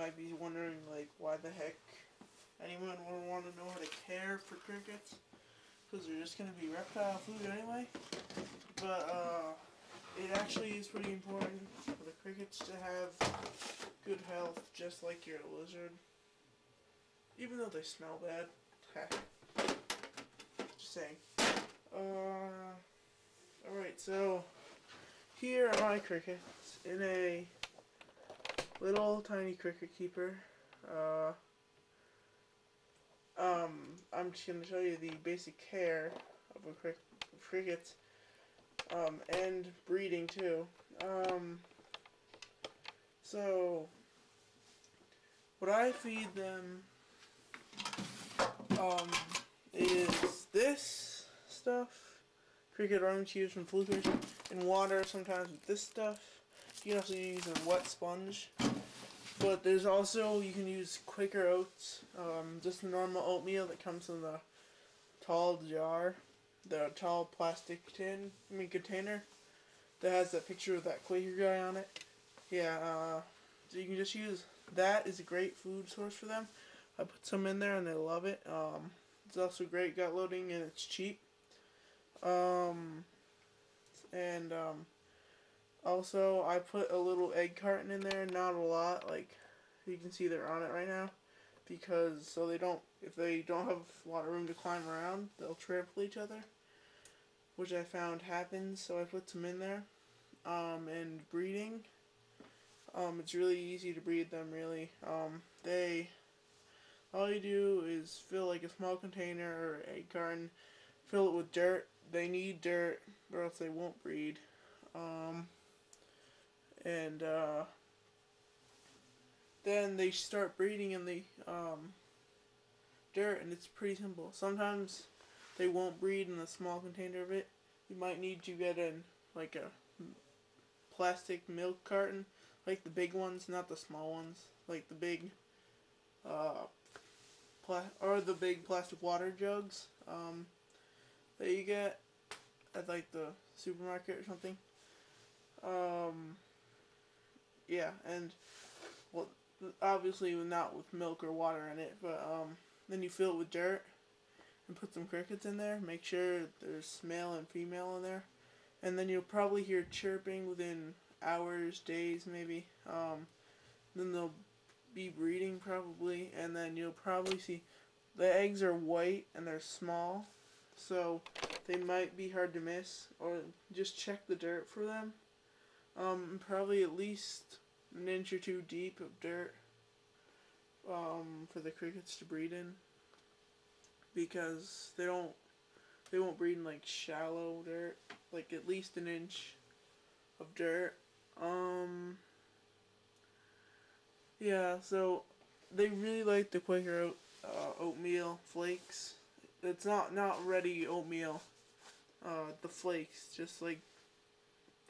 might be wondering, like, why the heck anyone would want to know how to care for crickets, because they're just going to be reptile food anyway. But it actually is pretty important for the crickets to have good health, just like your lizard. Even though they smell bad. Just saying. Alright, so here are my crickets in a little tiny cricket keeper. I'm just going to show you the basic care of a cricket, and breeding too. So what I feed them is this stuff, cricket orange juice from Flukers, and water sometimes with this stuff. You can also use a wet sponge. But there's also, you can use Quaker Oats, just the normal oatmeal that comes in the tall jar, the tall plastic container that has that picture of that Quaker guy on it. Yeah, so you can just use that. Is a great food source for them. I put some in there and they love it. It's also great gut loading and it's cheap. Also, I put a little egg carton in there, not a lot, like you can see they're on it right now, because so they don't, if they don't have a lot of room to climb around, they'll trample each other, which I found happens, so I put some in there. And breeding, it's really easy to breed them, really. All you do is fill like a small container or egg carton, fill it with dirt. They need dirt, or else they won't breed. Then they start breeding in the dirt, and it's pretty simple. Sometimes they won't breed in a small container of it. You might need to get in like a plastic milk carton, like the big ones, not the small ones, like the big or the big plastic water jugs that you get at like the supermarket or something. Yeah, and well, obviously not with milk or water in it, but then you fill it with dirt and put some crickets in there. Make sure there's male and female in there, and then you'll probably hear chirping within hours, days maybe. Then they'll be breeding probably, and then you'll probably see the eggs are white and they're small, so they might be hard to miss, or just check the dirt for them. Probably at least an inch or two deep of dirt for the crickets to breed in, because they won't breed in like shallow dirt, like at least an inch of dirt. Yeah, so they really like the Quaker oatmeal flakes. It's not ready oatmeal, the flakes, just like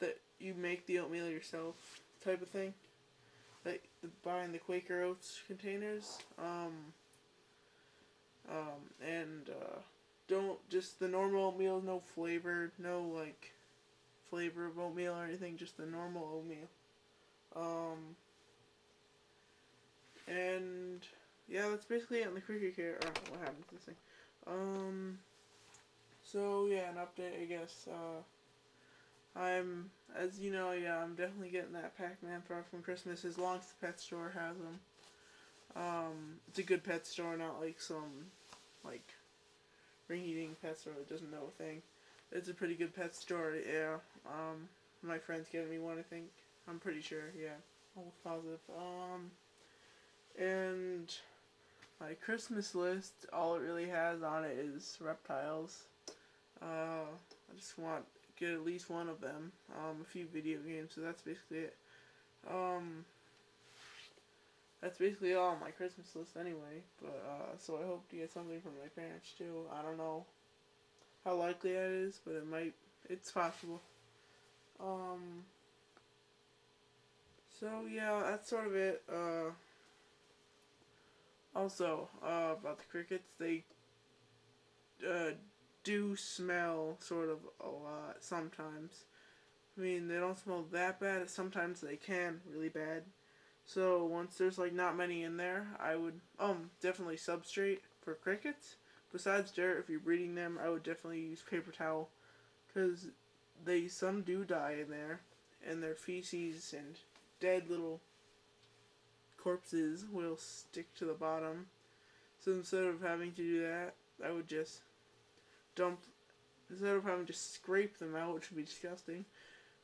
that you make the oatmeal yourself type of thing, like buying the Quaker Oats containers. Don't just the normal oatmeal, no flavor, no like flavor of oatmeal or anything, just the normal oatmeal. And yeah, that's basically it on the cricket care. What happened to this thing? So yeah, an update, I guess. As you know, yeah, I'm definitely getting that Pac-Man Far From Christmas, as long as the pet store has them. It's a good pet store, not like some, like, ring-eating pet store that doesn't know a thing. It's a pretty good pet store, yeah. My friend's getting me one, I think. I'm pretty sure, yeah. Almost positive. And my Christmas list, all it really has on it is reptiles. I just want to get at least one of them. A few video games, so that's basically it. That's basically all on my Christmas list anyway, but, so I hope to get something from my parents too. I don't know how likely that is, but it's possible. So yeah, that's sort of it. Also, about the crickets, they, do smell sort of a lot sometimes. I mean, they don't smell that bad. Sometimes they can really bad. So once there's like not many in there, I would definitely substrate for crickets. Besides dirt, if you're breeding them, I would definitely use paper towel, because some do die in there, and their feces and dead little corpses will stick to the bottom. So instead of having to do that, I would just dump, instead of having to scrape them out, which would be disgusting,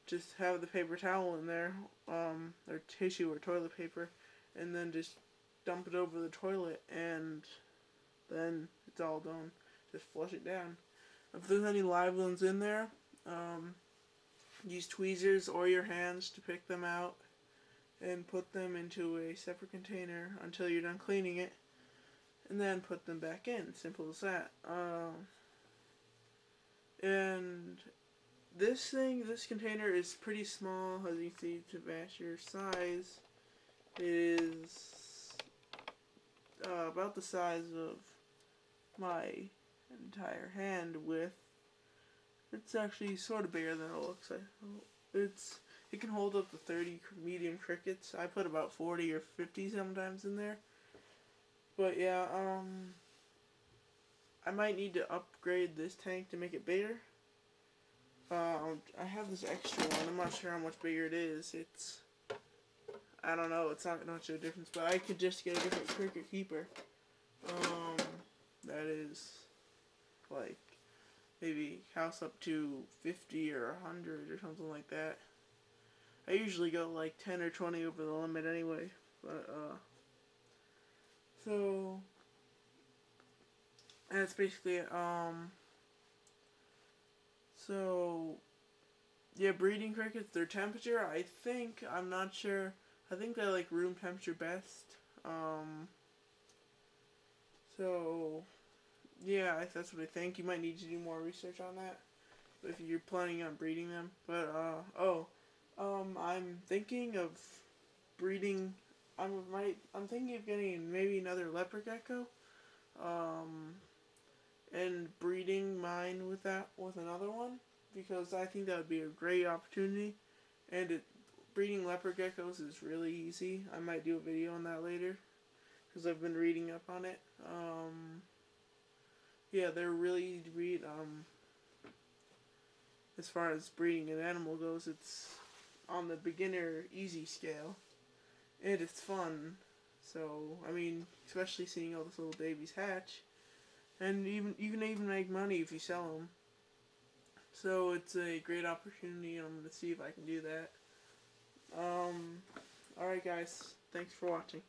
just have the paper towel in there, or tissue or toilet paper, and then just dump it over the toilet, and then it's all done. Just flush it down. If there's any live ones in there, use tweezers or your hands to pick them out and put them into a separate container until you're done cleaning it, and then put them back in. Simple as that. And this container is pretty small, as you can see, to match your size. It is about the size of my entire hand width. It's actually sort of bigger than it looks like. It can hold up to 30 medium crickets. I put about 40 or 50 sometimes in there. But yeah, I might need to upgrade this tank to make it bigger. I have this extra one. I'm not sure how much bigger it is. I don't know. It's not much of a difference, but I could just get a different cricket keeper. That is like maybe house up to 50 or 100 or something like that. I usually go like 10 or 20 over the limit anyway. But so that's basically it. So yeah, breeding crickets, their temperature, I'm not sure. I think they like room temperature best. So yeah, that's what I think. You might need to do more research on that if you're planning on breeding them. But I'm thinking of breeding. I'm thinking of getting maybe another leopard gecko, and breeding mine with another one, because I think that would be a great opportunity. And breeding leopard geckos is really easy. I might do a video on that later, because I've been reading up on it. Yeah, they're really easy to breed. As far as breeding an animal goes, it's on the beginner easy scale, and it's fun. So I mean, especially seeing all those little babies hatch, and you can even make money if you sell them. So it's a great opportunity, and I'm gonna see if I can do that. Alright guys, thanks for watching.